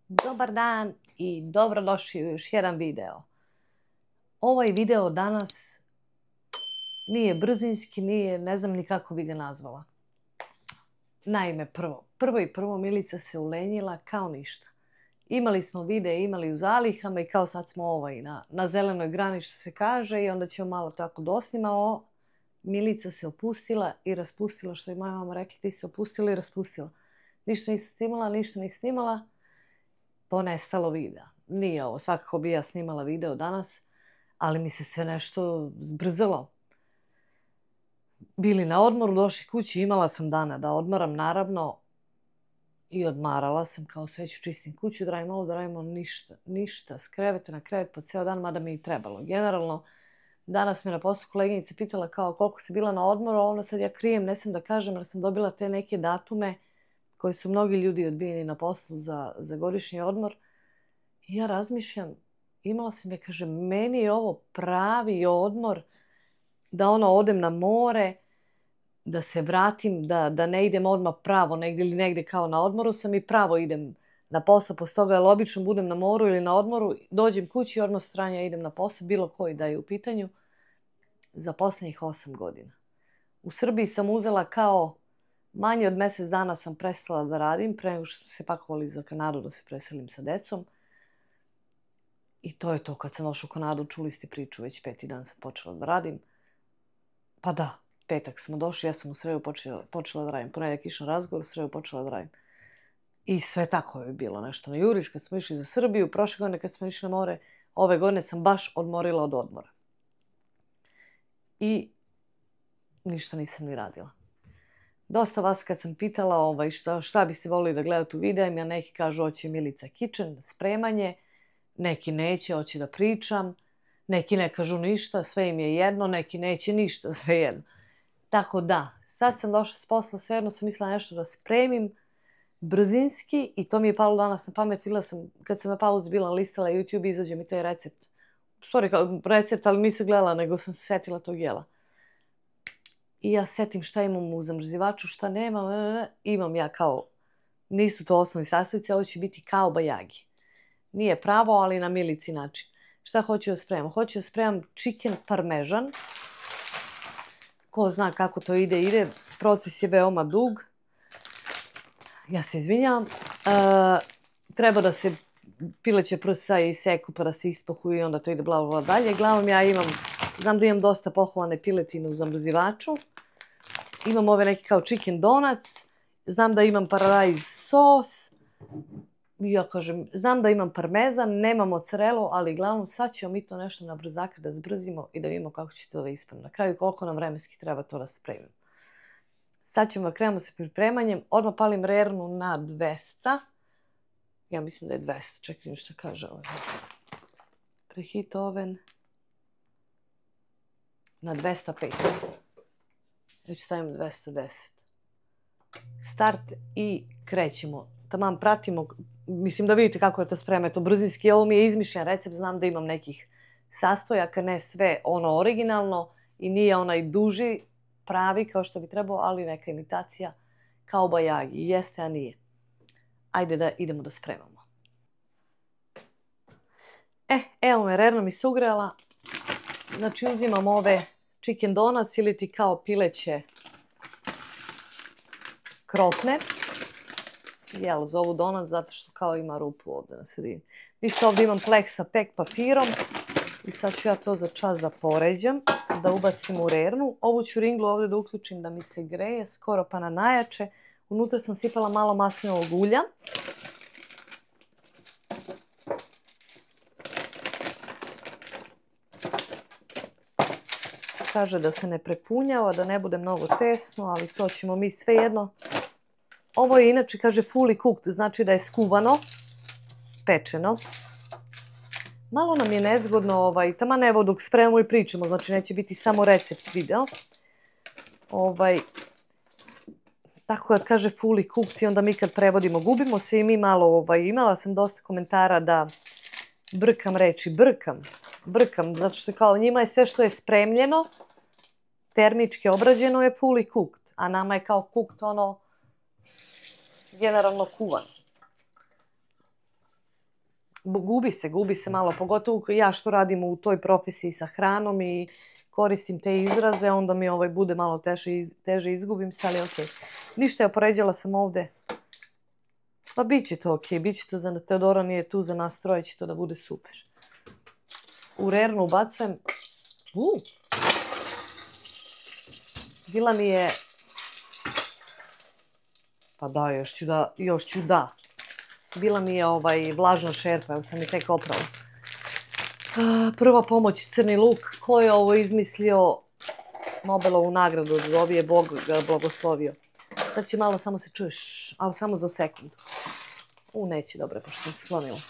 Dobar dan i dobrodošli u još jedan video. Ovaj video danas nije brzinski, ne znam ni kako bi ga nazvala. Naime, prvo Milica se ulenjila kao ništa. Imali smo videe, imali u zalihama i kao sad smo na zelenoj grani što se kaže i onda ćemo malo tako dosnimao. Milica se opustila i raspustila, što je moja mama rekla, ti se opustila i raspustila. Ništa nisi snimala. Ponestalo videa. Nije ovo, svakako bi ja snimala video danas, ali mi se sve nešto zbrzalo. Bili na odmoru, došli kući, imala sam dana da odmaram, naravno, i odmarala sam, kao sve ću čistim kuću, da radimo ništa, s kreveta na krevet po ceo dan, mada mi je trebalo. Generalno, danas me na poslu koleginica pitala kao koliko si bila na odmoru, ono sad ja krijem, ne sam da kažem, jer sam dobila te neke datume koje su mnogi ljudi odbijeni na poslu za godišnji odmor. I ja razmišljam, imala sam je, kažem, meni je ovo pravi odmor, da odem na more, da se vratim, da ne idem odmah pravo negdje ili negdje kao na odmoru sam i pravo idem na posao, posle toga, jer obično budem na moru ili na odmoru, dođem kući, odmah stranja idem na posao, bilo koji da je u pitanju, za posljednjih 8 godina. U Srbiji sam uzela kao manje od mjesec dana sam prestala da radim, pre nego što smo se pakovali za Kanadu da se preselim sa decom. I to je to, kad sam došla u Kanadu, čuli ste priču, već 5. dan sam počela da radim. Pa da, petak smo došli, ja sam u sredu počela da radim. Ponedjeljak išao na razgovor, u sredu počela da radim. I sve tako je bilo nešto na juriš kad smo išli za Srbiju, prošle godine kad smo išli na more, ove godine sam baš odmorila od odmora. I ništa nisam ni radila. Dosta vas kad sam pitala šta biste volili da gledate u videima, neki kažu hoće Milica Kitchen, spremanje, neki neće, hoće da pričam, neki ne kažu ništa, sve im je jedno, neki neće ništa, sve jedno. Tako da, sad sam došla s posla, svejedno sam mislila nešto da spremim brzinski i to mi je palo danas na pamet, vidjela sam, kad sam na pauzi bila listala YouTube, izađe mi taj recept. Recept, ali nisam gledala, nego sam se setila tog jela. I ja setim šta imam u zamrzivaču, šta nemam, imam ja kao, nisu to osnovni sastojci, ovo će biti kao bajagi. Nije pravo, ali na Milici način. Šta hoću da spremam? Hoću da spremam chicken parmesan. Ko zna kako to ide, proces je veoma dug. Ja se izvinjavam. Treba da se pileće prsa i seku pa da se ispahuju i onda to ide bla bla dalje. Glavom ja znam da imam dosta pohovane piletine u zamrzivaču. Imam ove neki kao chicken donuts. Znam da imam paradajz sos. Ja kažem, znam da imam parmezan, nemam mozzarelu, ali glavnom sad ćemo mi to nešto na brzaka da zbrzimo i da vidimo kako će to da ispadne. Na kraju koliko nam vremenski treba to da spremimo. Sad krenemo sa pripremanjem. Odmah palim rernu na 200. Ja mislim da je 200. Čekaj što kaže ovaj. Preheat oven na 205. Ja ću stavim 210. Start i krećemo. Taman pratimo, mislim da vidite kako je to spremno, to brzinski, ovo mi je izmišljen recept, znam da imam nekih sastojaka, ne sve originalno i nije onaj duži, pravi kao što bi trebao, ali neka imitacija kao bajagi, jeste, a nije. Ajde da idemo da spremamo. Evo me, rerna mi se ugrela, znači uzimam ove chicken donuts ili ti kao pileće krofne. Zovu donat zato što kao ima rupu ovdje na sredini. Ništa, ovdje imam plek sa pek papirom i sad ću ja to za čas da poređam, da ubacim u rernu. Ovu ću ringlu ovdje da uključim da mi se greje, skoro pa na najjače. Unutra sam sipala malo maslinovog ulja. Kaže da se ne prepunjava, da ne bude mnogo tesno, ali to ćemo mi svejedno. Ovo je inače, kaže, fully cooked, znači da je skuvano, pečeno. Malo nam je nezgodno, taman evo dok spremamo i pričamo, znači neće biti samo recept video. Tako kad kaže fully cooked i onda mi kad prevodimo gubimo se i mi malo, imala sam dosta komentara da brkam reči, brkam, zato što kao njima je sve što je spremljeno, termički obrađeno je fully cooked, a nama je kao cooked generalno kuvan. gubi se malo, pogotovo ja što radim u toj profesiji sa hranom i koristim te izraze, onda mi bude malo teže, izgubim se, ali okej. Ništa, ja poređala sam ovde. Pa bit će to okej, bit će to za Teodora, nije tu za nas troje, će to da bude super. U rernu ubacujem. Bila mi je... Pa da, još ću da. Bila mi je vlažna šerpa, jer sam i tek oprala. Prva pomoć, crni luk. Ko je ovo izmislio? Nobelovu nagradu da dobije, Bog ga blagoslovio. Sad će malo samo se čuješ, ali samo za sekundu. Neće, dobro, pošto sam sklonila.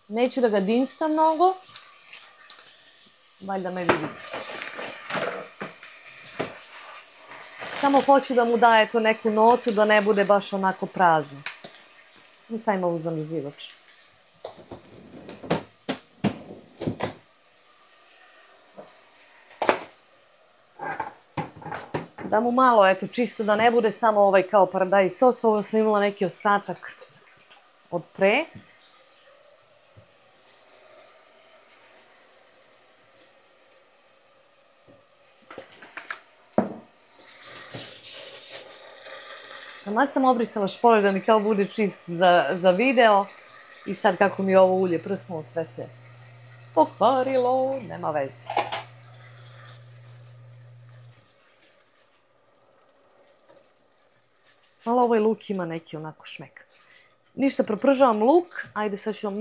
Neću da ga dinstam mnogo. Valjda me vidite. Samo hoću da mu daje to neku notu, da ne bude baš onako prazno. Samo stavim ovu zamazivač. Da mu malo, eto, čisto da ne bude samo kao paradajz sos. Ovo sam imala neki ostatak od pre. Taman sam obrisala šporer da mi kao bude čist za video. I sad kako mi ovo ulje prsnulo, sve se pokvarilo, nema veze. Malo ovaj luk ima neki onako šmek. Ništa, propržavam luk. Ajde, sad ću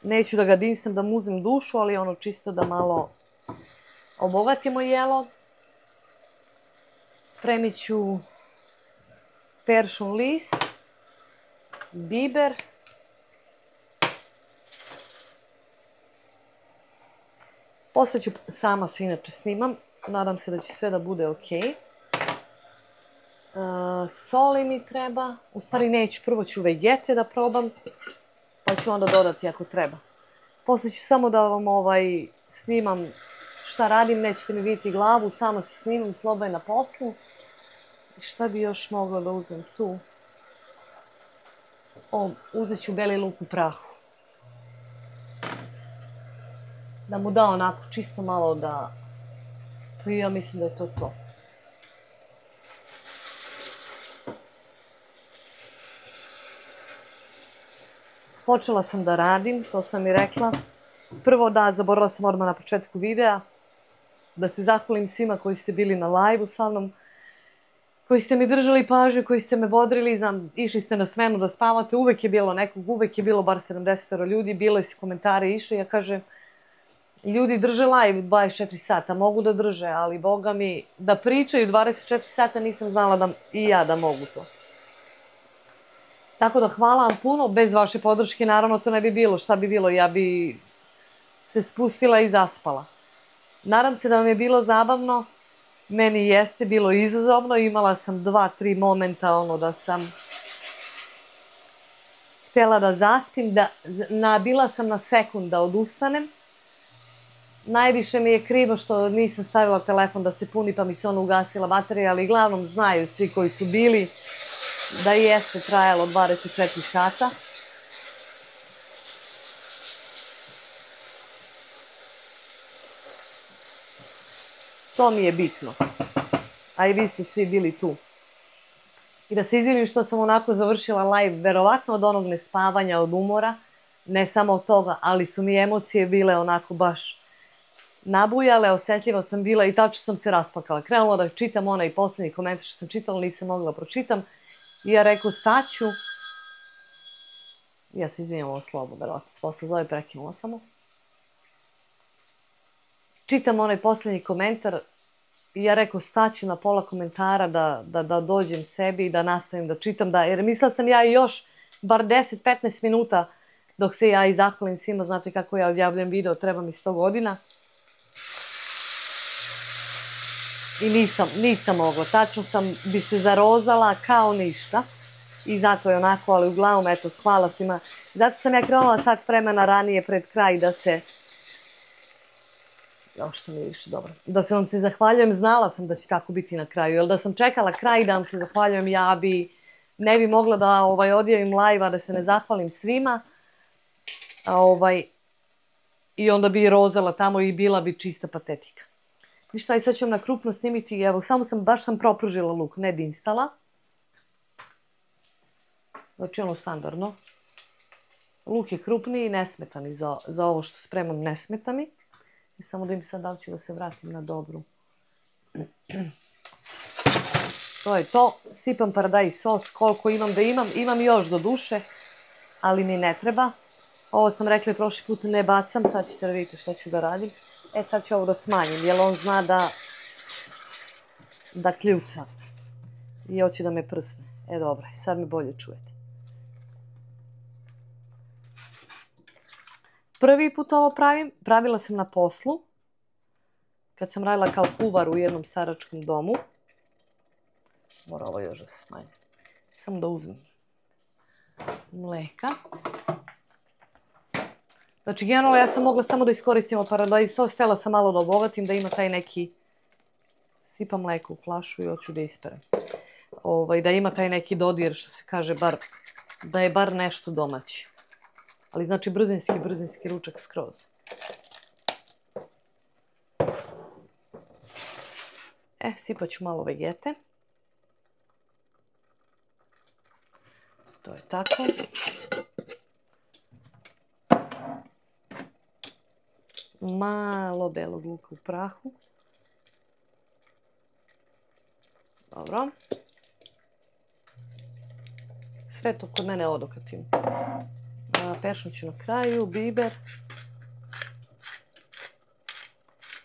neću da ga dinstam, da mu uzem dušu, ali čisto da malo obogatimo jelo. Spremit ću peršun list, biber, posle ću sama se inače snimam, nadam se da će sve da bude okej. Soli mi treba, u stvari neću, prvo ću vegete da probam, pa ću onda dodati ako treba. Posle ću samo da vam snimam šta radim, nećete mi vidjeti glavu, sama se snimam, Sloba je na poslu. I šta bi još mogla da uzem tu? Uzet ću beli luk u prahu. Da mu da onako čisto malo da... I ja mislim da je to to. Počela sam da radim, to sam i rekla. Prvo da, zaboravila sam odmah na početku videa. Da se zahvalim svima koji ste bili na live-u sa mnom. Koji ste mi držali pažnju, koji ste me bodrili, išli ste na smenu da spavate, uvek je bilo nekog, uvek je bilo bar 70 ljudi, bilo je si komentare išli, ja kažem, ljudi drže live 24 sata, mogu da drže, ali boga mi, da pričaju 24 sata nisam znala da i ja da mogu to. Tako da hvala vam puno, bez vaše podrške naravno to ne bi bilo, šta bi bilo, ja bi se spustila i zaspala. Nadam se da vam je bilo zabavno. Meni jeste bilo izazovno, imala sam 2-3 momenta da sam htjela da zaspim, bila sam na sekund da odustanem. Najviše mi je krivo što nisam stavila telefon da se puni pa mi se ugasila baterija, ali uglavnom znaju svi koji su bili da jeste trajalo 24 sata. To mi je bitno. A i vi ste svi bili tu. I da se izvinim što sam onako završila live, verovatno od onog nespavanja, od umora, ne samo od toga, ali su mi emocije bile onako baš nabujale, osjetljiva sam bila i tačno sam se rasplakala. Krenula da čitam onaj posljednji komentar što sam čitala, nisam mogla pročitam. I ja rekao, staću. Ja se izvinjam ovo slovo, verovatno se posle zove, prekinula samo. Čitam onaj posljednji komentar i ja rekao staću na pola komentara da dođem sebi i da nastavim da čitam, jer mislila sam ja još bar 10-15 minuta dok se ja i zahvalim svima, znate kako ja objavljam video, treba mi 100 godina. I nisam mogla, tačno bi se zarozala kao ništa i zato je onako, ali uglavnom, eto, hvala svima. Zato sam ja krenula sat vremena ranije pred kraj da se... što mi je više dobro. Da se vam se zahvaljujem, znala sam da će tako biti na kraju, jer da sam čekala kraj da vam se zahvaljujem, ja bi ne bi mogla da odjavim live, a da se ne zahvalim svima. I onda bi rozala tamo i bila bi čista patetika. Ništa, i sad ću vam na krupno snimiti. Evo, baš sam propružila luk, ne dinstala. Znači ono standardno. Luk je krupniji i ne smeta mi za ovo što spremam, ne smeta mi. I samo da im sad da ću da se vratim na dobru. To je to. Sipam paradajz sos koliko imam da imam. Imam još do duše, ali mi ne treba. Ovo sam rekla i prošli put ne bacam. Sad ćete da vidite što ću da radim. Sad ću ovo da smanjim, jer on zna da kljuca. I hoće da me prsne. Dobro, sad me bolje čujete. Prvi put ovo pravim. Pravila sam na poslu. Kad sam radila kao kuvar u jednom staračkom domu. Mora ovo još da se smanji. Samo da uzmem mleka. Znači, generalno ja sam mogla samo da iskoristim paradajz sos. Htjela sam malo da obogatim, da ima taj neki... Sipam mleko u flašu i hoću da isperem. Da ima taj neki dodir, što se kaže, da je bar nešto domaće. Ali znači brzinski ručak skroz. Sipat ću malo vegete. To je tako. Malo belog luka u prahu. Dobro. Sve to kod mene odokatim. Peršun ću na kraju, biber.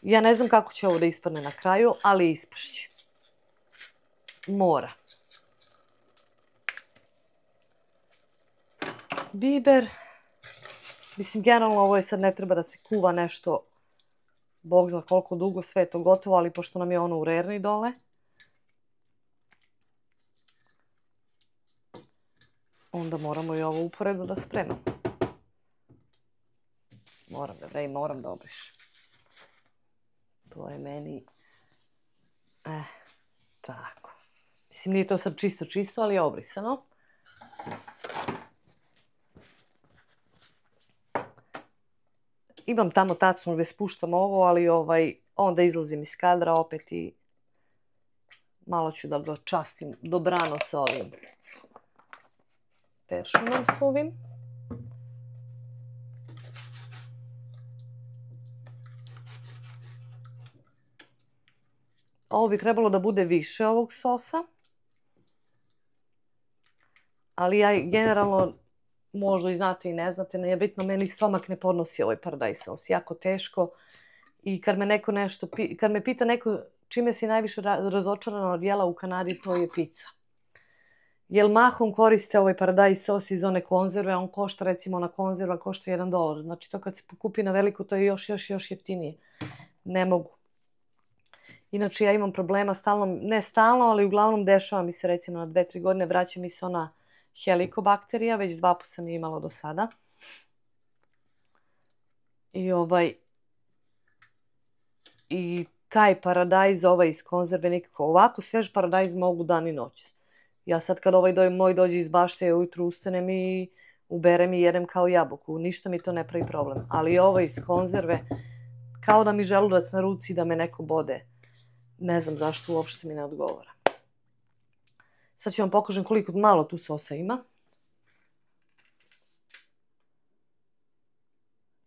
Ja ne znam kako će ovo da ispadne na kraju, ali ispašće. Mora. Biber. Mislim, generalno ovo je sad ne treba da se kuva nešto, bog zna koliko dugo, sve je to gotovo, ali pošto nam je ono u rerni dole, onda moramo i ovo uporedo da spremamo. Moram da obrišem. To je meni... tako. Mislim, nije to sad čisto, ali je obrisano. Imam tamo tacnu gdje spuštam ovo, ali onda izlazim iz kadra opet i malo ću da dočastim dobrano sa ovim peršunom suvim. Ovo bi trebalo da bude više ovog sosa. Ali ja generalno, možda i znate i ne znate, nije bitno, meni stomak ne podnosi ovaj paradajz sos. Jako teško. I kad me pita neko čime si najviše razočarana od jela u Kanadi, to je pizza. Jer mahom koriste ovaj paradajz sos iz one konzerve, on košta, recimo ona konzerva košta $1. Znači to kad se pokupi na veliko, to je još jeftinije. Ne mogu. Inače ja imam problema stalno, ne stalno, ali uglavnom dešava mi se recimo na 2-3 godine, vraća mi se ona helikobakterija, već 2 puta sam je imala do sada. I taj paradajz iz konzerve nikako. Ovako svež paradajz mogu dan i noć. Ja sad kad moj dođe iz bašte, ujutru ustanem i uberem i jedem kao jabuku. Ništa mi to ne pravi problem. Ali iz konzerve, kao da mi želudac na ruci da me neko bode. Ne znam zašto, uopšte mi ne odgovara. Sad ću vam pokažem koliko malo tu sosa ima.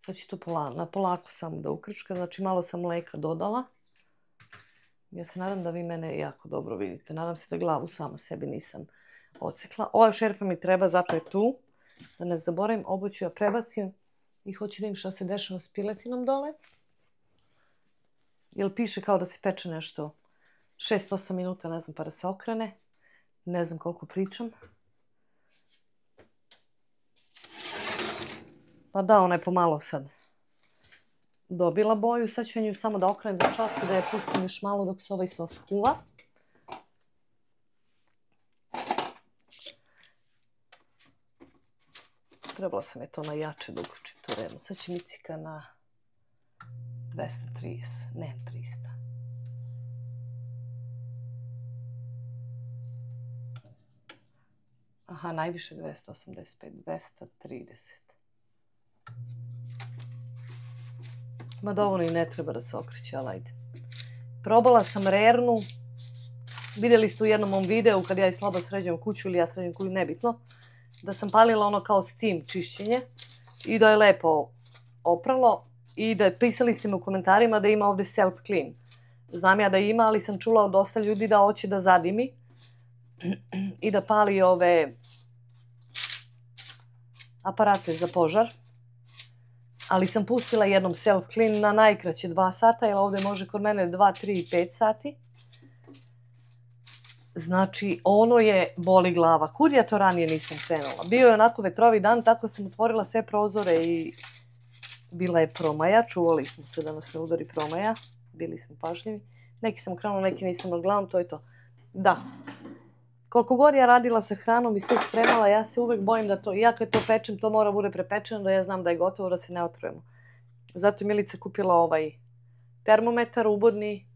Sad ću to na polako samo da ukrčka, znači malo sam mleka dodala. Ja se nadam da vi mene jako dobro vidite. Nadam se da glavu sama sebi nisam ocekla. Ova šerpa mi treba, zato je tu. Da ne zaboravim, ovo ću ja prebacim i hoću da im šta se dešava s piletinom dole. Jer piše kao da se peče nešto 6-8 minuta, ne znam, pa da se okrene. Ne znam koliko pričam. Pa da, ona je pomalo sad dobila boju. Sad ću nju samo da okrenem za čas i da je pustim još malo dok se ovaj sos kuva. Trebala sam je to na jače da uključim tu rednu. Sad će mi cika na 230, ne 300. Aha, najviše 285, 230. Ma dovoljno i ne treba da se okreće, ali ajde. Probala sam rernu. Vidjeli ste u jednom mom videu kad ja i slabo sređujem kuću ili ja sređujem kuću, nebitno, da sam palila ono kao steam čišćenje i da je lepo opralo i da pisali ste mi u komentarima da ima ovdje self clean. Znam ja da ima, ali sam čula od dosta ljudi da hoće da zadimi i da pali ove aparate za požar. Ali sam pustila jednom self clean na najkraće 2 sata, jer ovdje može kod mene 2, 3, 5 sati. Znači, ono je boli glava. Kud ja to ranije nisam krenula? Bio je onako vetrovi dan, tako sam otvorila sve prozore i bila je promaja. Čuvali smo se da nas ne udari promaja. Bili smo pažljivi. Neki sam krenula, neki nisam nad glavom, to je to. Da. Koliko god ja radila sa hranom i sve spremala, ja se uvek bojim da to, ja kad to pečem, to mora bude prepečeno, da ja znam da je gotovo, da se ne otrujemo. Zato je Milica kupila ovaj termometar ubodni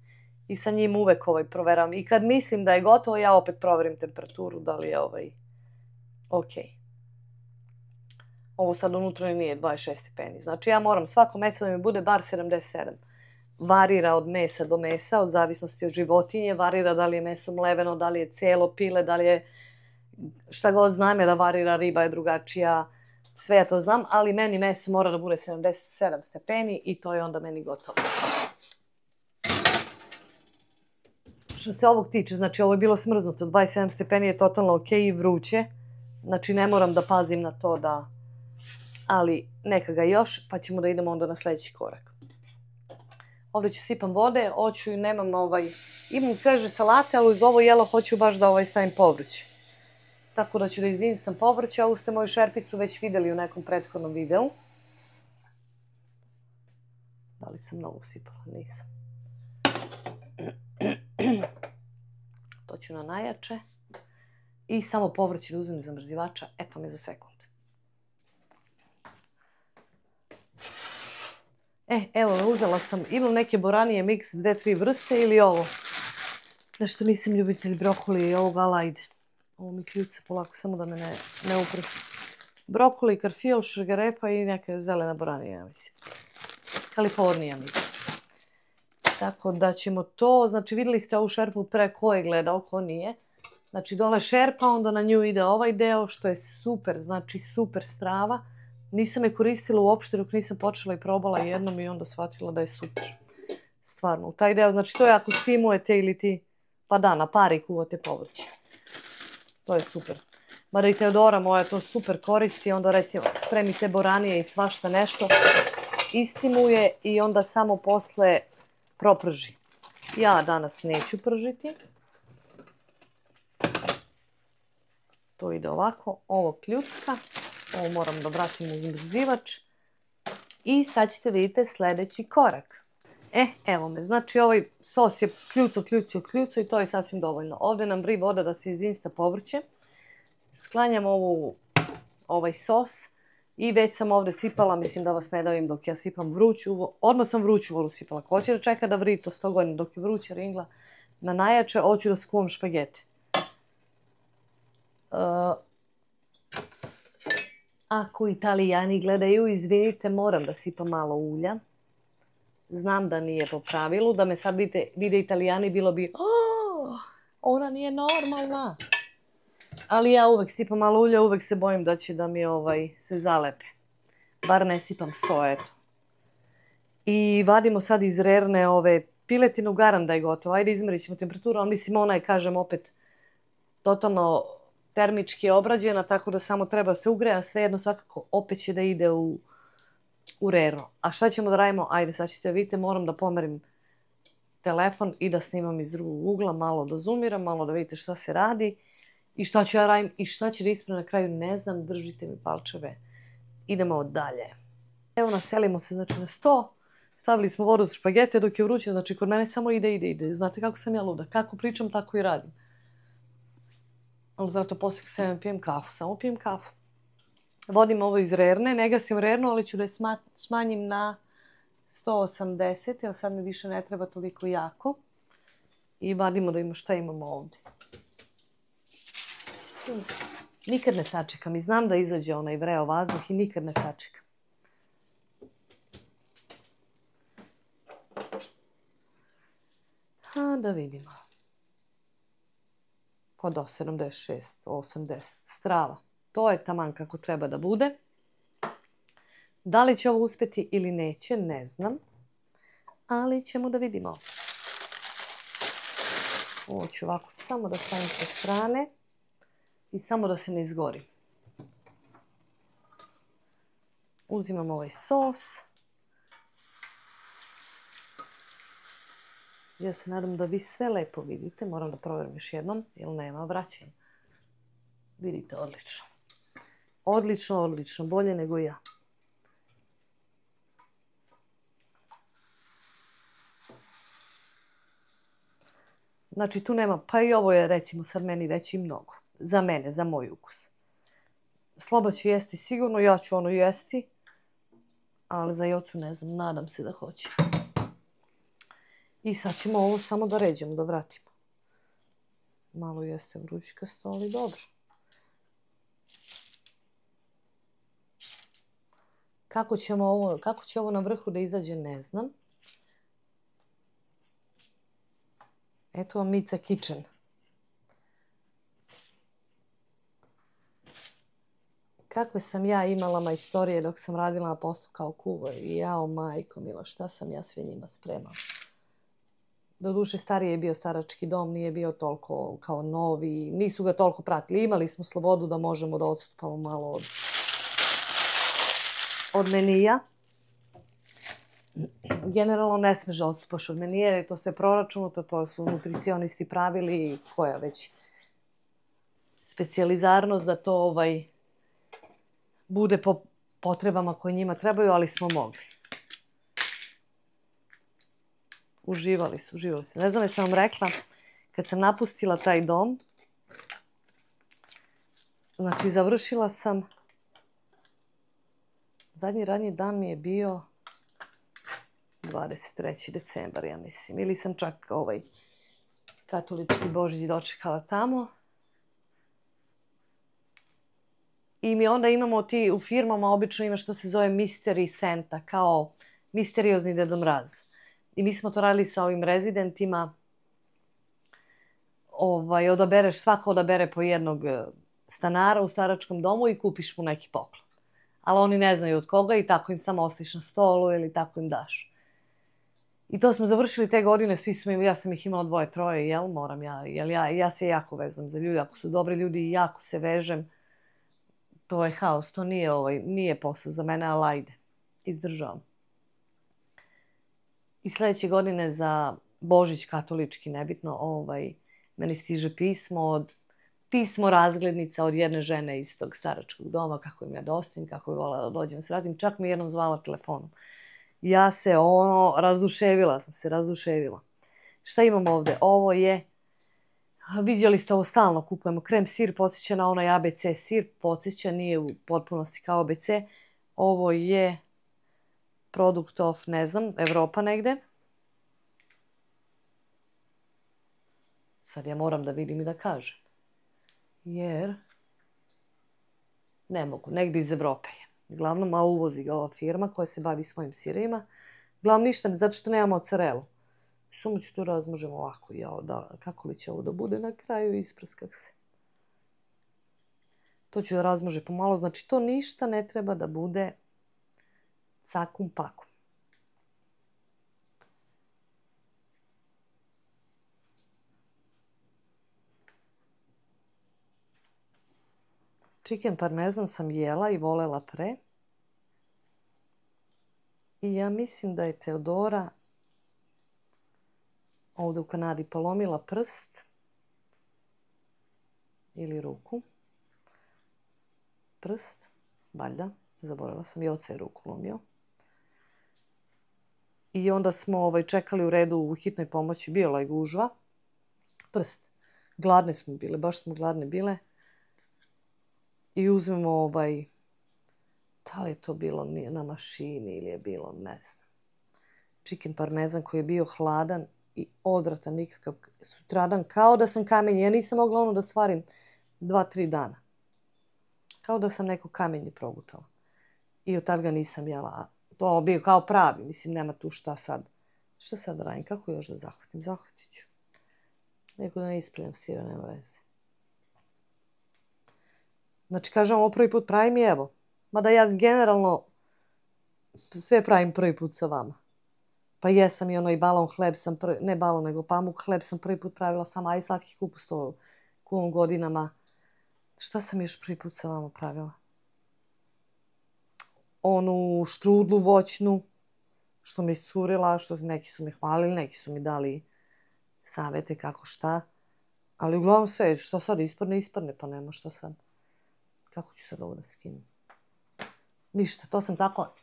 i sa njim uvek proveravam. I kad mislim da je gotovo, ja opet proverim temperaturu, da li je ok. Ovo sad unutra nije 26 stepeni. Znači ja moram svako meso da mi bude bar 77. Varira od mesa do mesa, od zavisnosti od životinje, varira da li je meso mleveno, da li je celo pile, da li je šta god znam je da varira, riba je drugačija, sve ja to znam, ali meni meso mora da bude 77 stepeni i to je onda meni gotovo. Što se ovog tiče, znači ovo je bilo smrznuto, 27 stepeni je totalno ok i vruće, znači ne moram da pazim na to da, ali neka ga još, pa ćemo da idemo onda na sljedeći korak. Ovdje ću sipam vode, hoću i nemam imam sveže salate, ali uz ovo jelo hoću baš da stavim povrće. Tako da ću da izvinstam povrće, ovu ste moju šerpicu već vidjeli u nekom prethodnom videu. Da li sam mnogo usipala? Nisam. To ću na najjače. I samo povrće da uzmem iz zamrzivača, eto me za sekund. Evo, uzela sam, imam neke boranije miks, 2-3 vrste ili ovo. Nešto nisam ljubitelj brokoli i ovog, ali ajde. Ovo mi kljuca polako, samo da me ne uprsa. Brokoli, karfil, šargarepa i neka zelena boranija, ja mislim. Kalifornija miks. Tako da ćemo to, znači vidjeli ste ovu šerpu pre ko je gledao, ko nije. Znači dole šerpa, onda na nju ide ovaj deo, što je super, znači super strava. Nisam je koristila uopšte dok nisam počela i probala jednom i onda shvatila da je super. Stvarno, u taj deo, znači to je ako stimujete ili ti, pa da, na pari kuvate povrće. To je super. Mada i Teodora moja to super koristi, onda recimo spremite boranije i svašta nešto, istimuje i onda samo posle proprži. Ja danas neću pržiti. To ide ovako, ovo kljucka. Ovo moram da vratim u zamrzivač. I sad ćete vidjeti sljedeći korak. Evo me, znači ovaj sos je kljuco i to je sasvim dovoljno. Ovdje nam vri voda da se izdinsta povrće. Sklanjam ovaj sos i već sam ovdje sipala, mislim da vas ne davim dok ja sipam vruću, odmah sam vruću vodu sipala. Ko će da čeka da vri to 100 godina dok je vruća ringla na najjače, hoću da skuvam špagete. Ako Italijani gledaju, izvinite, moram da sipam malo ulja. Znam da nije po pravilu, da me sad vide Italijani, bilo bi ona nije normalna. Ali ja uvek sipam malo ulja, uvek se bojim da će da mi se zalepe. Bar ne sipam soja, eto. I vadimo sad iz rerne piletinu, garam da je gotovo. Ajde izmerit ćemo temperaturu, ali mislim ona je, kažem opet, totalno termički obrađena, tako da samo treba se ugreja, svejedno svakako opet će da ide u reru. A šta ćemo da radimo? Ajde, sad ćete vidite, moram da pomerim telefon i da snimam iz drugog ugla, malo da zoomiram, malo da vidite šta se radi i šta ću ja radim i šta će da ispravim na kraju, ne znam, držite mi palčeve. Idemo dalje. Evo naselimo se znači na sto, stavili smo vodu za špagete dok je vruće, znači kod mene samo ide. Znate kako sam ja luda, kako pričam tako i radim. Ali zato poslije kad sam pijem kafu, samo pijem kafu. Vodim ovo iz rerne, ne gasim rernu, ali ću da je smanjim na 180, jer sad mi više ne treba toliko jako. I vadimo da imamo šta imamo ovdje. Nikad ne sačekam i znam da izađe onaj vreo vazduh i nikad ne sačekam. Da vidimo. Pa do 76, 80 strava. To je taman kako treba da bude. Da li će ovo uspjeti ili neće, ne znam. Ali ćemo da vidimo. Ovo ću ovako samo da stavim sa strane i samo da se ne izgori. Uzimam ovaj sos. Ja se nadam da vi sve lepo vidite. Moram da provjerim još jednom, jer nema vraćanja. Vidite, odlično. Odlično, odlično. Bolje nego ja. Znači tu nema, pa i ovo je recimo sad meni već i mnogo. Za mene, za moj ukus. Sloba će jesti sigurno, ja ću ono jesti. Ali za Jocu ne znam, nadam se da hoće. I sad ćemo ovo samo da ređemo, da vratimo. Malo jeste vrućkasto, ali dobro. Kako će ovo na vrhu da izađe, ne znam. Eto vam Mica Kitchen. Kakve sam ja imala majstorije dok sam radila na poslu kao kuvar. Jao, majko mila, šta sam ja sve njima spremala. Doduše, stariji je bio starački dom, nije bio toliko kao novi, nisu ga toliko pratili. Imali smo slobodu da možemo da odstupamo malo od menija. Generalno ne smeš da odstupaš od menija, jer je to sve proračunato, to su nutricionisti pravili, koja već specijalizarnost da to bude po potrebama koje njima trebaju, ali smo mogli. Uživali su. Ne znam, sam vam rekla, kad sam napustila taj dom, znači završila sam, zadnji radnji dan mi je bio 23. decembar, ja mislim. Ili sam čak katolički Božić dočekala tamo. I onda imamo u firmama, obično ima što se zove Mystery Santa, kao misteriozni Deda Mraz. I mi smo to radili sa ovim rezidentima. Svako odabere po jednog stanara u staračkom domu i kupiš mu neki poklon. Ali oni ne znaju od koga i tako im samo ostaviš na stolu ili tako im daš. I to smo završili te godine, ja sam ih imala 2, 3, jel? Moram ja se jako vezam za ljudi, ako su dobri ljudi i jako se vežem. To je haos, to nije posao za mene, ali ajde, izdržavam. I sljedeće godine za Božić katolički, nebitno, meni stiže pismo razglednica od jedne žene iz tog staračkog doma, kako im ja dostim, kako bi voljela da dođem s vratim. Čak mi jednom zvala telefonom. Ja se razduševila sam se. Šta imam ovdje? Ovo je, vidjeli ste, ovo stalno kupujemo. Krem sir podsjeća na onaj ABC sir, podsjeća, nije u potpunosti kao ABC. Ovo je produkt of, ne znam, Evropa negde. Sad ja moram da vidim i da kažem. Jer ne mogu, negdje iz Evrope je. Glavnom, a uvozi ga ova firma koja se bavi svojim sirima. Glavno ništa, zato što nemamo mozzarelu. Samo ću tu razmožem ovako. Kako li će ovo da bude na kraju, isprskak se. To ću da razmože pomalo. Znači, to ništa ne treba da bude cakum pakum. Chicken parmezan sam jela i volela pre. I ja mislim da je Teodora ovdje u Kanadi polomila prst ili ruku. Prst, valjda, zaboravila sam, i oca je ruku lomio. I onda smo čekali u redu u hitnoj pomoći, bila je gužva. Prst. Gladne smo bile, baš smo gladne bile. I uzmemo da li je to bilo na mašini ili je bilo, ne znam. Chicken parmezan koji je bio hladan i odvratan, nikakav sutradan, kao da sam kamen. Ja nisam mogla da svarim 2-3 dana. Kao da sam neko kamenje progutala. I od tad ga nisam jela. To bio kao pravi, mislim, nema tu šta sad. Šta sad radim? Kako još da zahvatim? Zahvatit ću. Neko da ne ispravljam sira, nema veze. Znači, kažem, ovo prvi put pravim i evo. Mada ja generalno sve pravim prvi put sa vama. Pa jesam i onaj balon hleb sam ne balon, nego pamuk hleb sam prvi put pravila sama, a i slatki kupus to u godinama. Šta sam još prvi put sa vama pravila? Onu štrudlu voćnu, što mi iscurila, što neki su mi hvalili, neki su mi dali savete kako šta. Ali uglavnom sve, što sad ispadne, pa nema šta sad. Kako ću sad ovo da skinem? Ništa, to sam tako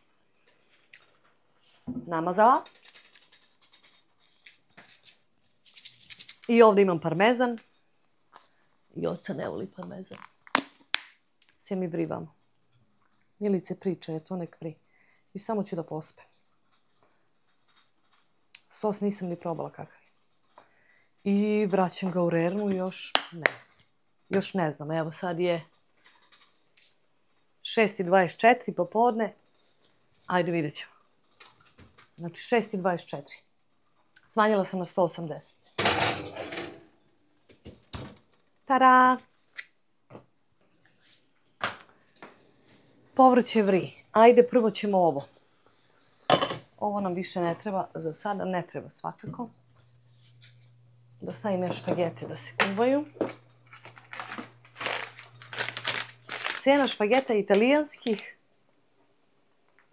namazala. I ovdje imam parmezan. I oca ne voli parmezan. Sve mi vrivamo. Milice priča, je to nek vri. I samo ću da pospem. Sos nisam ni probala kakav je. I vraćam ga u rernu i još ne znam. Još ne znam, evo sad je 6:24 popodne. Ajde vidjet ćemo. Znači 6:24. Smanjila sam na 180. Tada! Povrće vri. Ajde, prvo ćemo ovo. Ovo nam više ne treba za sada. Ne treba svakako. Da stavim još špagete da se kuvaju. Cena špageta italijanskih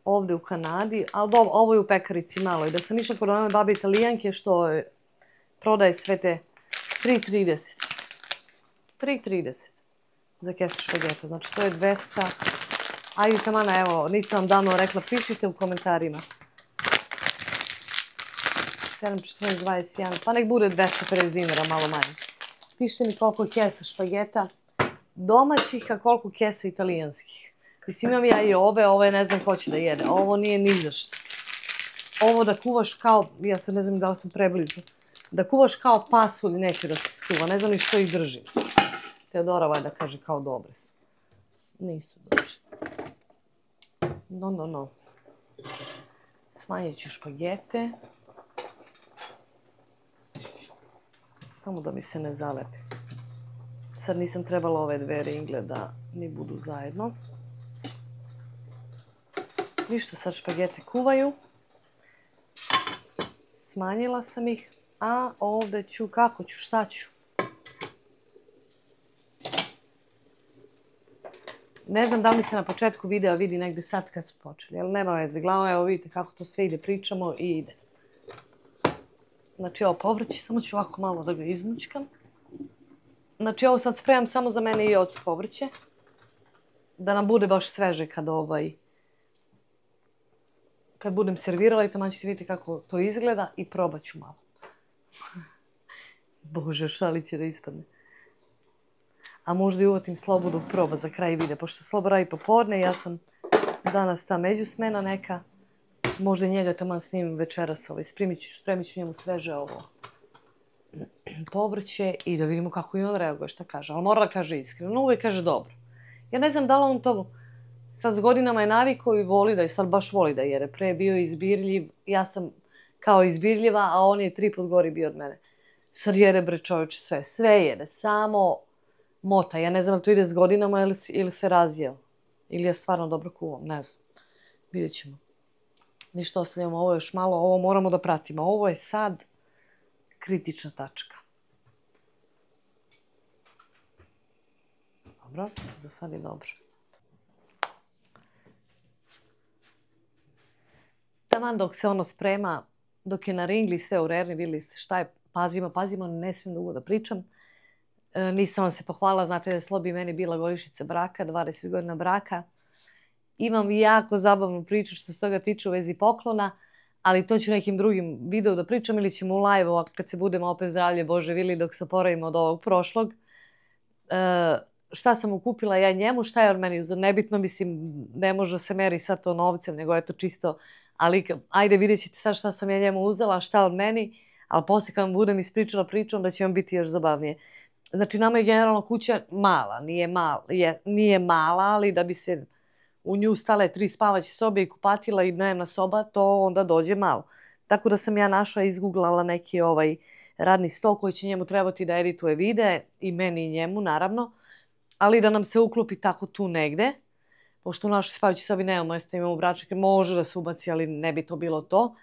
ovdje u Kanadi, ali ovo je u pekarici malo. I da sam išla kod one babe italijanke što prodaje sve te 3,30. 3,30 za kesu špageta. Znači to je 200. Ajde tamana, evo, nisam vam davno rekla, pišite u komentarima. 7,14,21, pa nek bude 250 dinara, malo manje. Pišite mi koliko je kesa špageta domaćih, a koliko kesa italijanskih. Mislim, imam ja i ove ne znam ko će da jede. Ovo nije ni za što. Ovo da kuvaš kao, ja sad ne znam da li sam preblizu, da kuvaš kao pasulj neće da se skuva, ne znam ni što ih drži. Teodora da kaže kao dobre su. Nisu dobre. No. Smanjit ću špagete. Samo da mi se ne zalepe. Sad nisam trebala ove dve ringle da mi budu zajedno. Ništa, sad špagete kuvaju. Smanjila sam ih. A ovdje ću, kako ću, šta ću? Ne znam da li se na početku videa vidi negdje sad kad smo počeli, ali nema veze. Glavno, evo vidite kako to sve ide, pričamo i ide. Znači ovo povrće, samo ću ovako malo da ga izmučkam. Znači ovo sad spremam samo za mene i ocu povrće. Da nam bude baš sveže kad budem servirala i tamo ćete vidjeti kako to izgleda i probat ću malo. Bože, šali će da ispadne. A možda i uvatim Slobodu proba za kraj videa, pošto Slobo radi popodne, ja sam danas ta međusmena neka. Možda i njega tamo snimim večeras, spremit ću njemu sveže ovo povrće i da vidimo kako i on reaguje, šta kaže. Ali mora da kaže iskreno, uvijek kaže dobro. Ja ne znam da li on to sad s godinama je navikao i voli da je, sad baš voli da jede. Pre je bio izbirljiv, ja sam kao izbirljiva, a on je 3 put gori bio od mene. Sad jede bre čovječe sve jede, samo mota. Ja ne znam da to ide s godinama ili se razjeo. Ili je stvarno dobro kuvam, ne znam. Vidjet ćemo. Ništa, ostavljamo ovo još malo, ovo moramo da pratimo. Ovo je sad kritična tačka. Dobro, za sad je dobro. Taman dok se ono sprema, dok je na ringli sve u rerni, vidjeli ste šta je, pazimo, ne smijem dugo da pričam. Nisam vam se pohvalila, znate da je Slobi meni bila godišnjica braka, 20 godina braka. Imam jako zabavnu priču što se toga tiče u vezi poklona, ali to ću nekim drugim videu da pričam ili ćemo u live kad se budemo opet zdravlje Bože vili dok se oporavimo od ovog prošlog. Šta sam mu kupila ja njemu, šta je on meni uzeo. Nebitno, mislim, ne može se meri sad to novcem, nego je to čisto, ali ajde vidjet ćete sad šta sam ja njemu uzela, šta on meni, ali poslije kad vam budem ispričala priču, onda će vam biti još zabavnije. Znači, nama je generalno kuća mala. Nije mala, ali da bi se u nju stale 3 spavaće sobe i kupatila i dnevna soba, to onda dođe malo. Tako da sam ja našla, izguglala neki radni sto koji će njemu trebati da edituje videe, i meni i njemu, naravno, ali da nam se uklopi tako tu negde. Pošto u našoj spavaćoj sobi nemamo mjesta, imamo bračake, može da se ubaci, ali ne bi to bilo to.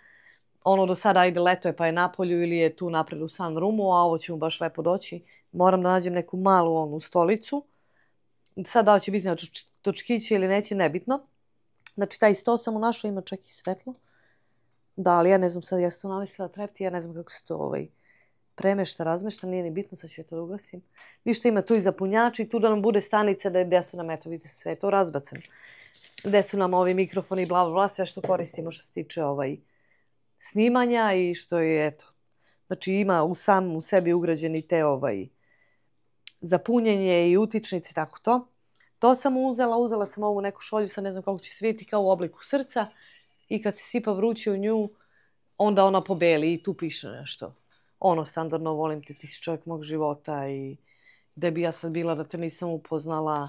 Ono do sada, ajde, leto je pa je napolju ili je tu napred u sunroomu, a ovo će mu baš lepo doći. Moram da nađem neku malu onu stolicu. Sad da li će biti na točkiće ili neće, nebitno. Znači, taj sto sam mu našla, ima čak i svetlo. Da, ali ja ne znam sad, ja sam to namislila trepti, ja ne znam kako se to premešta, razmešta, nije ni bitno, sad ću ja to da ugasim. Ništa, ima tu i zapunjači, i tu da nam bude stanica, gdje su nam, eto, vidite, sve je to razbacano. Gdje su nam ovi mikrofoni, bla, bla, bla, sve što koristimo što se tiče snimanja i što je, eto. Znači, ima u sebi ugrađeni te za punjenje i utičnici, tako to. To sam uzela sam ovu neku šolju, sad ne znam koliko će sviti, kao u obliku srca, i kad se sipa vruće u nju, onda ona pobeli i tu piše nešto. Ono, standardno, volim te, ti si čovjek mog života, i gde bi ja sad bila da te nisam upoznala,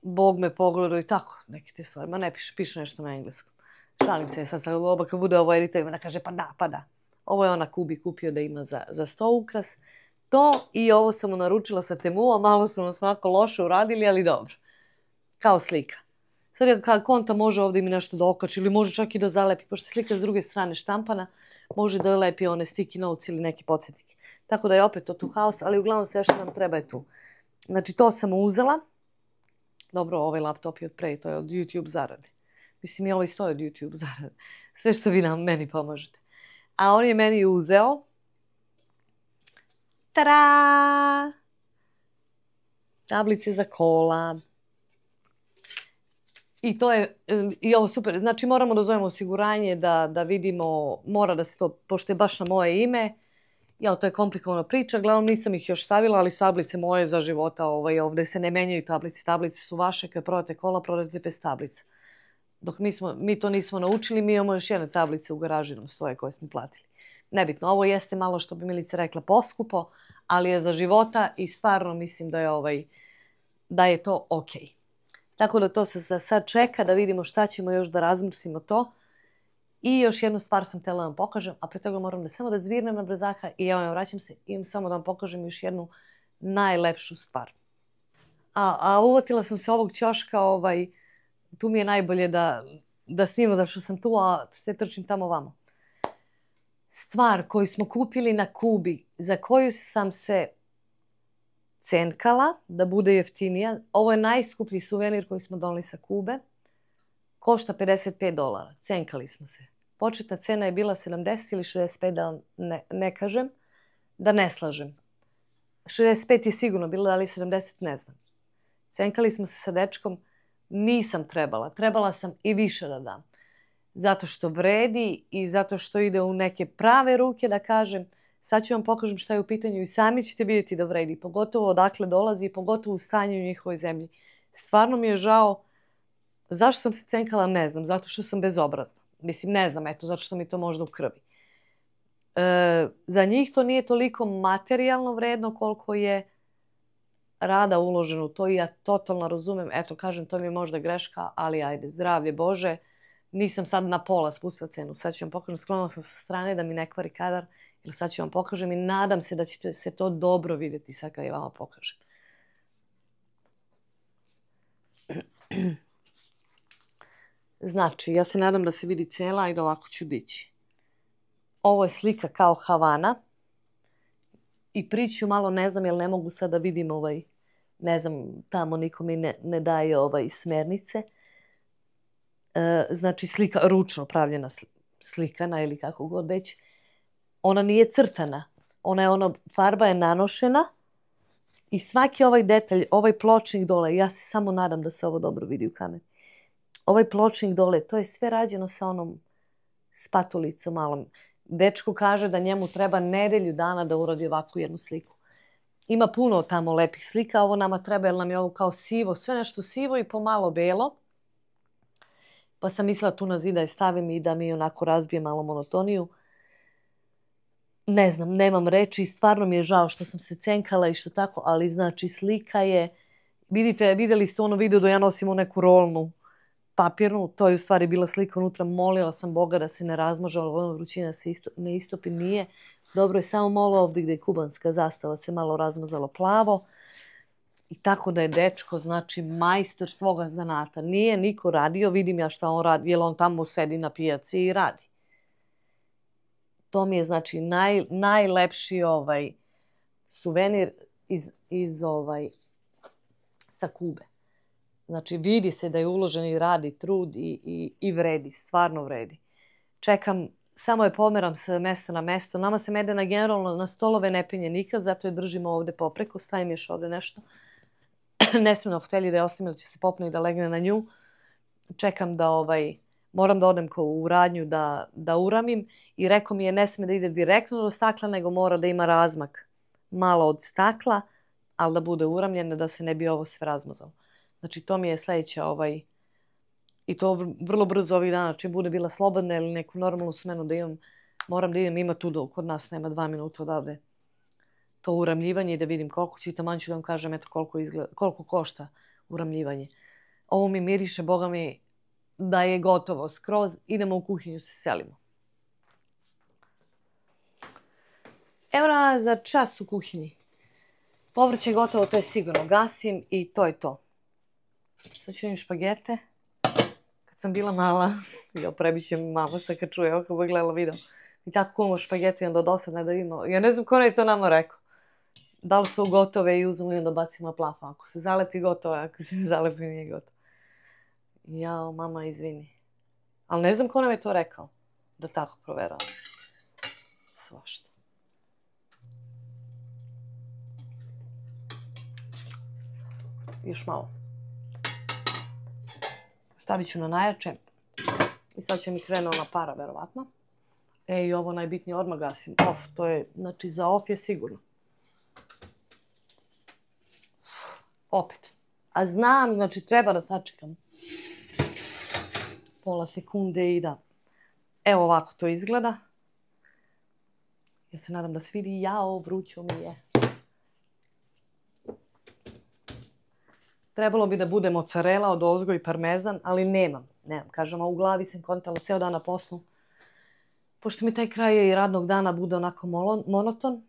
Bog me pogledao i tako, neke te stvari. Ma ne piše nešto na engleskom. Šalim se, sad kad bude ovo editujemo, da kaže pa da. Ovo je ona Kubi kupio da ima za sto ukras. To, i ovo sam mu naručila sa Temua, malo smo nas onako loše uradili, ali dobro. Kao slika. Sad je konta može ovdje mi nešto da okači ili može čak i da zalepi, pošto slika s druge strane štampana, može da lepi one sticky notes ili neki podsjetnik. Tako da je opet to tu haos, ali uglavnom sve što nam treba je tu. Znači, to sam uzela. Dobro, ovaj laptop je od pre, to je od YouTube zarade. Mislim, i ovaj stoji od YouTube zarade. Sve što vi meni pomažete. A on je meni uzeo. Tada! Tablice za kola. I to je, i ovo super. Znači, moramo da zovemo osiguranje, da vidimo, mora da se to, pošto je baš na moje ime. Ja, to je komplikovana priča, gledam, nisam ih još stavila, ali su tablice moje za života, ovdje se ne menjaju tablice. Tablice su vaše, kad prodate kola, prodate bez tablica. Dok mi to nismo naučili, mi imamo još jedne tablice u garaži nam stoje koje smo platili. Nebitno, ovo jeste malo, što bi Milica rekla, poskupo, ali je za života i stvarno mislim da je to okej. Tako da to se sad čeka, da vidimo šta ćemo još da razmrsimo to. I još jednu stvar sam htjela da vam pokažem, a pre toga moram samo da cvirnem na brzaka i evo, vraćam se, imam samo da vam pokažem još jednu najlepšu stvar. A uvotila sam se ovog ćoška, tu mi je najbolje da snimam, zašto sam tu, a se trčim tamo vamo. Stvar koju smo kupili na Kubi, za koju sam se cenkala da bude jeftinija, ovo je najskuplji suvenir koji smo doneli sa Kube, košta $55. Cenkali smo se. Početna cena je bila 70 ili 65, da ne kažem, da ne slažem. 65 je sigurno bilo, da li 70, ne znam. Cenkali smo se sa dečkom, nisam trebala. Trebala sam i više da dam. Zato što vredi i zato što ide u neke prave ruke, da kažem. Sad ću vam pokažem šta je u pitanju i sami ćete vidjeti da vredi. Pogotovo odakle dolazi i pogotovo u stanju u njihovoj zemlji. Stvarno mi je žao. Zašto sam se cenkala, ne znam. Zato što sam bezobrazna. Mislim, ne znam, eto, zato što mi to možda u krvi. Za njih to nije toliko materijalno vredno koliko je rada uloženo u to i ja totalno razumem. Eto, kažem, to mi je možda greška, ali ajde, zdravlje Bože. Nisam sad na pola spustila cenu. Sad ću vam pokažem, sklonila sam sa strane da mi ne kvari kadar, jer sad ću vam pokažem i nadam se da ćete se to dobro vidjeti sad kad je vama pokažem. Znači, ja se nadam da se vidi cela i ovako ću dići. Ovo je slika kao Havana. I priču malo ne znam, jer ne mogu sad da vidim ne znam, tamo niko mi ne daje smernice. Znači, slika, ručno pravljena slikana ili kako god već. Ona nije crtana. Farba je nanošena i svaki ovaj detalj, ovaj pločnik dole, ja se samo nadam da se ovo dobro vidi u kameri. Ovaj pločnik dole, to je sve rađeno sa onom spatulicom malom. Dečko kaže da njemu treba nedelju dana da uradi ovakvu jednu sliku. Ima puno tamo lepih slika, ovo nama treba jer nam je ovo kao sivo, sve nešto sivo i pomalo belo. Pa sam mislila tu na zid da je stavim i da mi onako razbije malo monotoniju. ne znam, nemam reči i stvarno mi je žao što sam se cenkala i što tako, ali znači slika je, vidjeli ste ono video da ja nosim u neku rolnu papirnu, to je u stvari bila slika unutra, molila sam Boga da se ne razmože, ali ono vrućina se ne istopi, nije. Dobro je samo malo ovdje gdje je kubanska zastava se malo razmazalo plavo. I tako da je dečko, znači, majstor svoga zanata. Nije niko radio, vidim ja šta on radi, jer on tamo sedi na pijaci i radi. To mi je, znači, najlepši suvenir sa Kube. Znači, vidi se da je uložen i radi trud i vredi, stvarno vredi. Čekam, samo je pomeram sa mesta na mesto. Nama se medena generalno na stolove ne penje nikad, zato je držimo ovdje popreko, stavim još ovdje nešto. Ne smijem na fotelji da je ostavim, ili će se popne i da legne na nju. Čekam da moram da odem u radnju da uramim i rekao mi je ne smije da ide direktno do stakla, nego mora da ima razmak malo od stakla, ali da bude uramljena da se ne bi ovo sve razmazalo. Znači to mi je sljedeća i to vrlo brzo ovih dana, čim bude bila slobodna ili neku normalnu smenu da imam, moram da idem, ima tu kod nas nema 2 minuta odavde to uramljivanje i da vidim koliko čitam, ću da vam kažem eto koliko košta uramljivanje. Ovo mi miriše, Boga mi, da je gotovo skroz. Idemo u kuhinju, se selimo. Evo nas za čas u kuhinji. Povrće je gotovo, to je sigurno. Gasim i to je to. Sad ću imam špagete. Kad sam bila mala, prebiće mi mama sad kad čuje, kako bi gledala video. I tako kuvamo špagete i onda dosadne da vidimo. Ja ne znam ko je to nama rekao. Da li su gotove i uzmemo i onda bacimo na plafon. Ako se zalepi gotovo, ako se ne zalepi nije gotovo. Jao, mama, izvini. Ali ne znam ko nam je to rekao. Da tako proveravam. Svašta. Još malo. Stavit ću na najjače. I sad će mi krenuo na para, verovatno. I ovo najbitnije odmah gasim. Off, to je, znači za off je sigurno. Opet. A znam, znači treba da sačekam pola sekunde i da. Evo ovako to izgleda. Ja se nadam da se vidi. Jao, vrućo mi je. Trebalo bi da bude mozzarella od ozgo i parmezan, ali nemam. Kažem, a u glavi sam kontala ceo dan na poslu. Pošto mi taj kraj radnog dana bude onako monoton,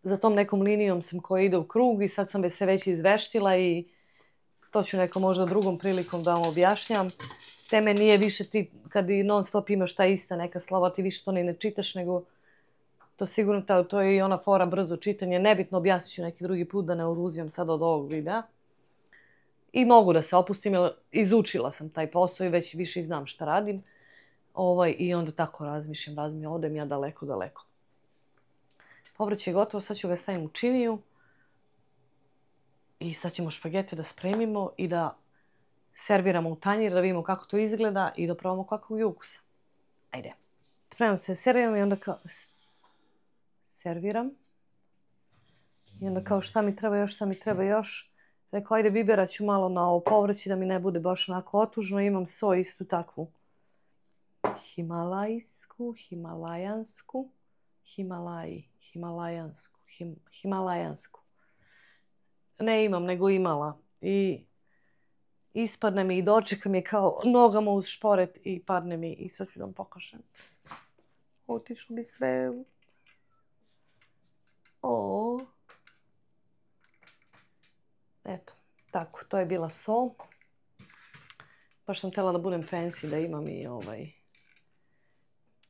za tom nekom linijom sam koja ide u krug i sad sam se već izveštila i to ću nekom možda drugom prilikom da vam objašnjam. Teme nije više ti, kad i non stop imaš ta ista neka slova, ti više to ni ne čitaš, nego to sigurno, to je i ona fora brzo čitanje. Nebitno, objasnit ću neki drugi put da ne oduzimam sad od ovog videa. I mogu da se opustim, jer izučila sam taj posao i već više znam šta radim. I onda tako razmišljam, odem ja daleko. Povrće je gotovo, sad ću ga stavim u činiju. I sad ćemo špagete da spremimo i da serviramo u tanjir, da vidimo kako to izgleda i da probamo kakvog je ukusa. Ajde. Spremam se, serviram i onda kao... Serviram. I onda kao šta mi treba još. Rekao, ajde, biberat ću malo na ovo povrće da mi ne bude baš onako otužno. Imam soj istu takvu. Himalajansku. Ne imam, nego imala. I ispadne mi i dočeka mi je kao nogama uz šporet i padne mi i sad ću da vam pokažem. Otišlo mi sve. Eto, tako, to je bila so. Baš sam htjela da budem fancy, da imam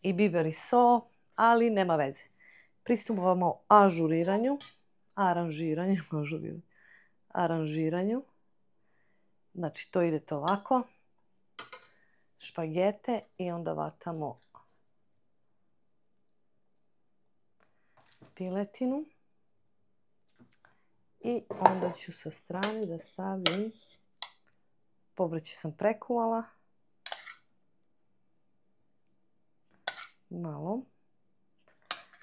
i biber i so, ali nema veze. Pristupamo aranžiranju. Znači, to idete ovako. Špagete i onda vatamo piletinu. I onda ću sa strane da stavim, povrće sam prekuvala, malo.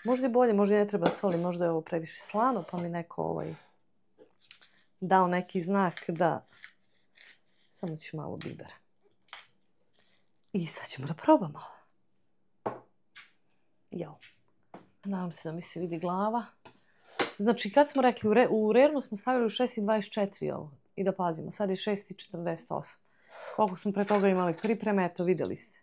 Možda je bolje, možda ne treba soli, možda je ovo previše slano, pa mi neko dao neki znak da samo ću malo bibera. I sad ćemo da probamo. Jao. Nadam se da mi se vidi glava. Znači, kad smo rekli, u rernu smo stavili u 6,24 ovo. I da pazimo, sad je 6,48. Koliko smo pre toga imali pripreme, eto, vidjeli ste.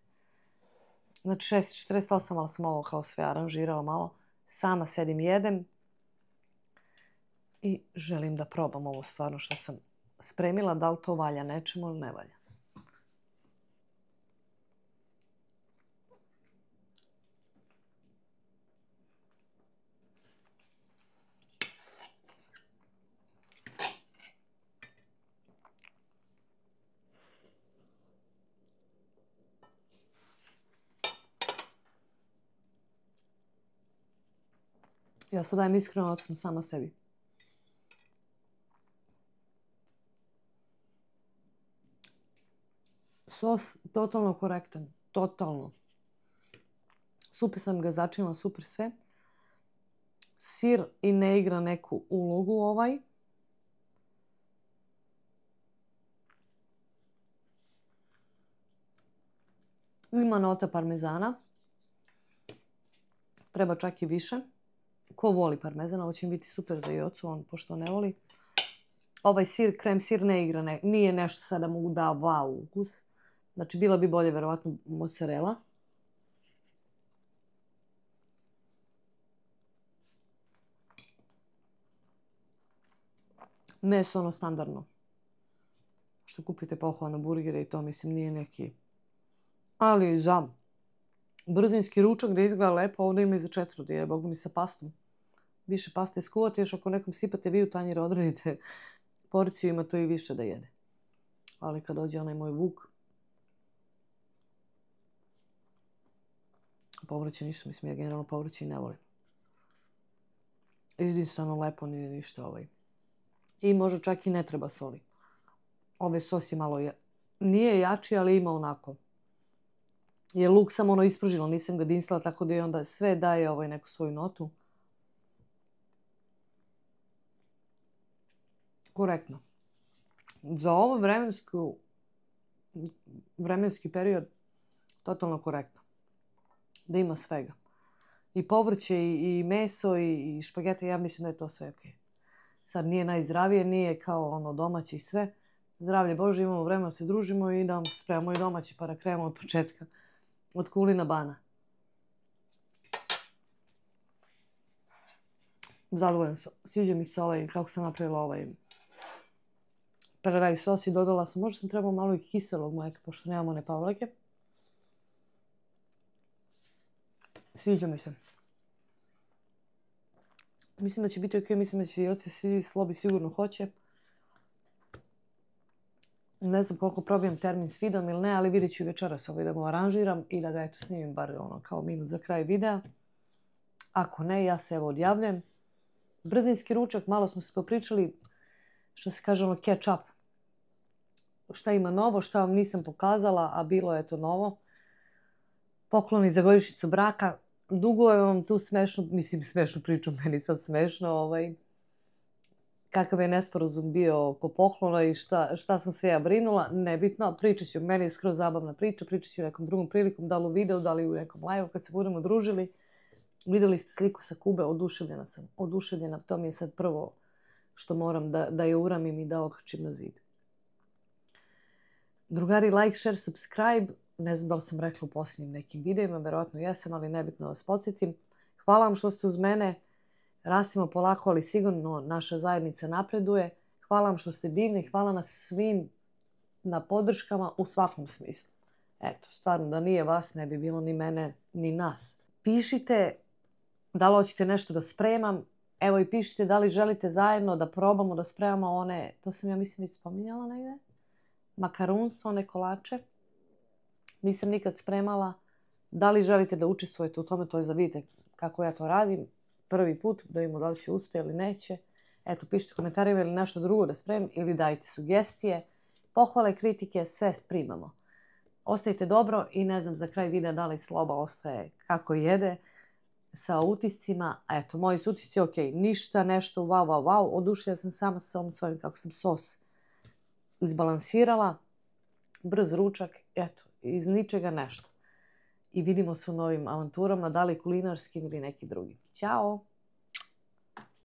Znači, 6,48, ali sam ovo kao sve aranžirala malo. Sama sedim, jedem. I želim da probam ovo stvarno što sam spremila. Da li to valja nečemu ili ne valja. Ja sad dajem iskreno ocenu sama sebi. Sos totalno korektan. Totalno. Super sam ga začinila, super sve. Sir i ne igra neku ulogu ovaj. Ima nota parmezana. Treba čak i više. Ko voli parmezan, ovo će mi biti super za Jocu, on pošto ne voli. Ovaj sir, krem sir ne igra, nije nešto sada mogu da wow ukus. Znači, bila bi bolje verovatno mozzarella. Meso ono standardno. Što kupite pohovano burgere i to, mislim, nije neki... Ali za brzinski ručak da izgleda lepo, ovdje ima i za 4 da je, Bogu mi sa pastom. Više paste skuvate, još ako nekom sipate vi u tanjir, odredite porciju, ima to i više da jede. Ali kad dođe onaj moj Vuk, povrće ništa, mislim, ja generalno povrće i ne volim. Izdinstveno lepo, nije ništa ovaj. I možda čak i ne treba soli. Ovaj sos je malo, nije jači, ali ima onako. Jer luk sam ono ispružila, nisam ga dinstala, tako da je onda sve daje ovaj neku svoju notu. Korektno. Za ovo vremenski period totalno korektno. Da ima svega. I povrće, i meso, i špagete, ja mislim da je to sve ok. Sad nije najzdravije, nije kao ono domaće i sve. Zdravlje Bože, imamo vremena se družimo i da spremamo i domaći pa da krenemo od početka. Od kulina bana. Zadovoljna sam. Sviđa mi se ovaj, kako sam napravila ovaj paradajz sos i dodala sam, možda sam trebala malo i kiselog mleka, pošto nemamo one pavlake. Sviđa mi se. Mislim da će biti ok, mislim da će i oci svi slobi sigurno hoće. Ne znam koliko probijem termin s videom ili ne, ali vidjet ću večeras ovaj da mu aranžiram i da ga eto snimim bar ono kao minut za kraj videa. Ako ne, ja se evo odjavljujem. Brzinski ručak, malo smo se popričali, što se kaže ono catch up. Šta ima novo, šta vam nisam pokazala, a bilo je to novo. Pokloni za godišnjicu braka. Dugujem vam tu smešnu priču, meni sad smešno, kakav je nesporazum bio oko poklona i šta sam sve ja brinula, nebitno, pričat ću, meni je skroz zabavna priča, pričat ću nekom drugom prilikom, da li u videu, da li u nekom live, kad se budemo družili. Vidjeli ste sliku sa Kube, oduševljena sam, oduševljena, to mi je sad prvo što moram da je uramim i da okačim na zid. Drugari, like, share, subscribe, ne znam da li sam rekla u posljednjim nekim videima, verovatno jesam, ali nebitno vas podsjetim. Hvala vam što ste uz mene. Rastimo polako, ali sigurno naša zajednica napreduje. Hvala vam što ste divni, hvala nas svim na podrškama u svakom smislu. Eto, stvarno da nije vas ne bi bilo ni mene, ni nas. Pišite da li hoćete nešto da spremam. Evo i pišite da li želite zajedno da probamo da spremamo one, to sam ja mislim već spominjala negdje, makaruns, one kolače. Nisam nikad spremala. Da li želite da učestvujete u tome, to je da vidite kako ja to radim. Prvi put, da vidimo da li će uspjeti ili neće. Eto, pišite komentarima ili nešto drugo da spremim ili dajte sugestije, pohvale, kritike, sve primamo. Ostajte dobro i ne znam za kraj videa da li Sloba ostaje kako jede sa utiscima. Eto, moji su utisci ok, ništa, nešto, wow. Oduševljena sam sama sa ovom svojim kako sam sos izbalansirala. Brz ručak, eto, iz ničega nešto. i vidimo se u novim avanturama, da li kulinarskim ili nekim drugim. Ćao!